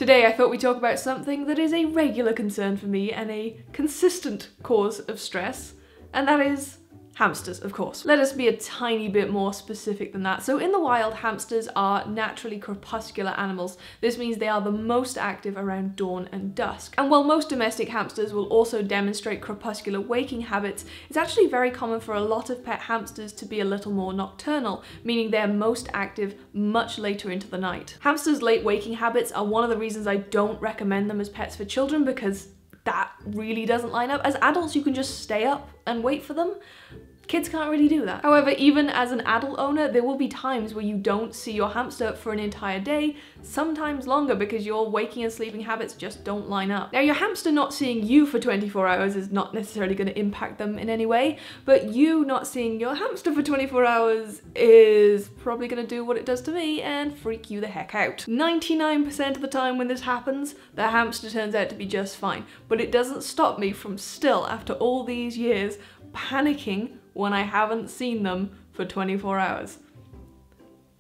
Today I thought we'd talk about something that is a regular concern for me and a consistent cause of stress, and that is hamsters, of course. Let us be a tiny bit more specific than that. So in the wild, hamsters are naturally crepuscular animals. This means they are the most active around dawn and dusk. And while most domestic hamsters will also demonstrate crepuscular waking habits, it's actually very common for a lot of pet hamsters to be a little more nocturnal, meaning they're most active much later into the night. Hamsters' late waking habits are one of the reasons I don't recommend them as pets for children, because that really doesn't line up. As adults, you can just stay up and wait for them. Kids can't really do that. However, even as an adult owner, there will be times where you don't see your hamster for an entire day, sometimes longer, because your waking and sleeping habits just don't line up. Now, your hamster not seeing you for 24 hours is not necessarily going to impact them in any way, but you not seeing your hamster for 24 hours is probably going to do what it does to me and freak you the heck out. 99% of the time when this happens, the hamster turns out to be just fine, but it doesn't stop me from still, after all these years, panicking when I haven't seen them for 24 hours.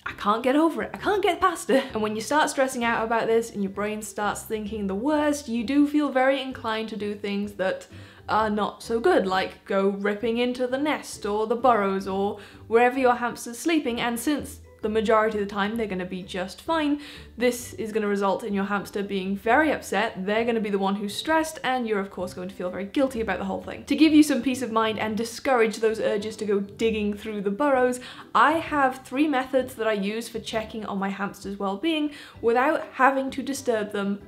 I can't get over it. I can't get past it. And when you start stressing out about this and your brain starts thinking the worst, you do feel very inclined to do things that are not so good, like go ripping into the nest or the burrows or wherever your hamster's sleeping. And since the majority of the time they're going to be just fine, this is going to result in your hamster being very upset. They're going to be the one who's stressed, and you're of course going to feel very guilty about the whole thing. To give you some peace of mind and discourage those urges to go digging through the burrows, I have 3 methods that I use for checking on my hamster's well-being without having to disturb them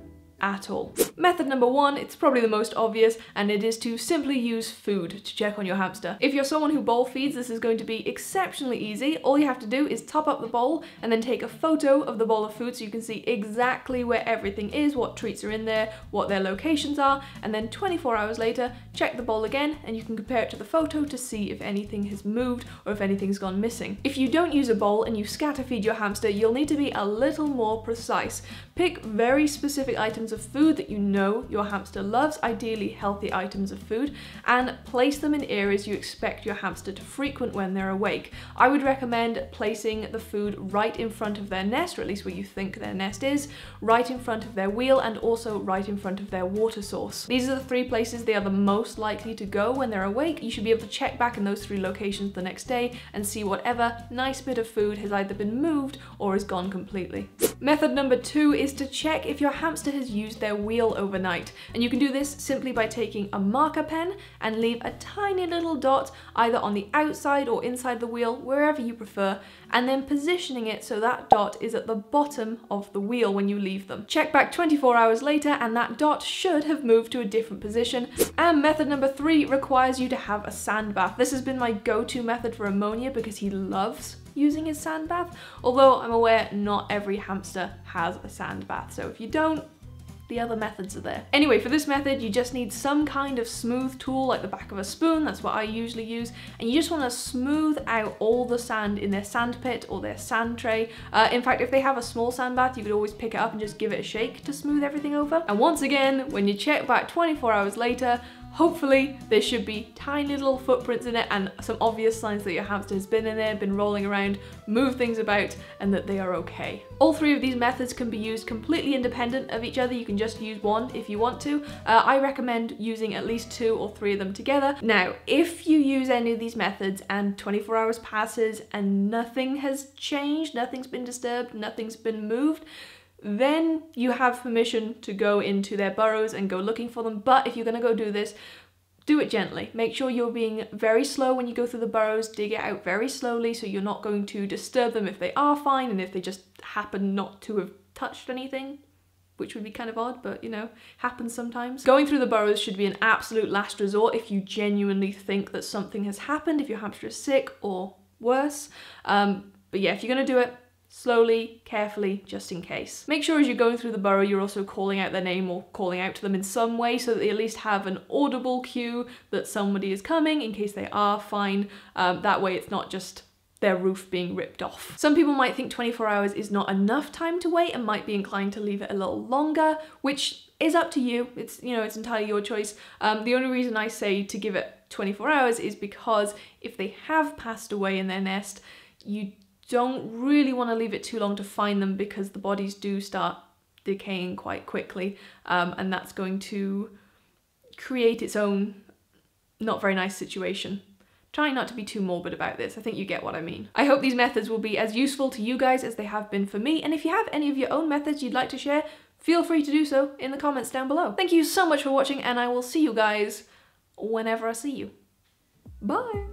at all. Method number 1, it's probably the most obvious, and it is to simply use food to check on your hamster. If you're someone who bowl feeds, this is going to be exceptionally easy. All you have to do is top up the bowl and then take a photo of the bowl of food so you can see exactly where everything is, what treats are in there, what their locations are, and then 24 hours later, check the bowl again and you can compare it to the photo to see if anything has moved or if anything's gone missing. If you don't use a bowl and you scatter feed your hamster, you'll need to be a little more precise. Pick very specific items of food that you know your hamster loves, ideally healthy items of food, and place them in areas you expect your hamster to frequent when they're awake. I would recommend placing the food right in front of their nest, or at least where you think their nest is, right in front of their wheel, and also right in front of their water source. These are the 3 places they are the most likely to go when they're awake. You should be able to check back in those 3 locations the next day and see whatever nice bit of food has either been moved or is gone completely. Method number 2 is to check if your hamster has used their wheel overnight, and you can do this simply by taking a marker pen and leave a tiny little dot either on the outside or inside the wheel, wherever you prefer, and then positioning it so that dot is at the bottom of the wheel when you leave them. Check back 24 hours later and that dot should have moved to a different position. And method number 3 requires you to have a sand bath. This has been my go-to method for ammonia because he loves using his sand bath, although I'm aware not every hamster has a sand bath, so if you don't, the other methods are there. Anyway, for this method, you just need some kind of smooth tool like the back of a spoon. That's what I usually use. And you just want to smooth out all the sand in their sand pit or their sand tray. In fact, if they have a small sand bath, you could always pick it up and just give it a shake to smooth everything over. And once again, when you check back 24 hours later, hopefully there should be tiny little footprints in it and some obvious signs that your hamster has been in there, been rolling around, moved things about, and that they are okay. All 3 of these methods can be used completely independent of each other. You can just use one if you want to. I recommend using at least 2 or 3 of them together. Now, if you use any of these methods and 24 hours passes and nothing has changed, nothing's been disturbed, nothing's been moved, then you have permission to go into their burrows and go looking for them. But if you're going to go do this, do it gently. Make sure you're being very slow when you go through the burrows. Dig it out very slowly so you're not going to disturb them if they are fine and if they just happen not to have touched anything, which would be kind of odd, but you know, happens sometimes. Going through the burrows should be an absolute last resort if you genuinely think that something has happened, if your hamster is sick or worse. But yeah, if you're going to do it, slowly, carefully, just in case. Make sure as you're going through the burrow, you're also calling out their name or calling out to them in some way so that they at least have an audible cue that somebody is coming in case they are fine. That way it's not just their roof being ripped off. Some people might think 24 hours is not enough time to wait and might be inclined to leave it a little longer, which is up to you. It's, you know, it's entirely your choice. The only reason I say to give it 24 hours is because if they have passed away in their nest, you don't really want to leave it too long to find them because the bodies do start decaying quite quickly, and that's going to create its own not very nice situation. Trying not to be too morbid about this, I think you get what I mean. I hope these methods will be as useful to you guys as they have been for me, and if you have any of your own methods you'd like to share, feel free to do so in the comments down below. Thank you so much for watching, and I will see you guys whenever I see you. Bye!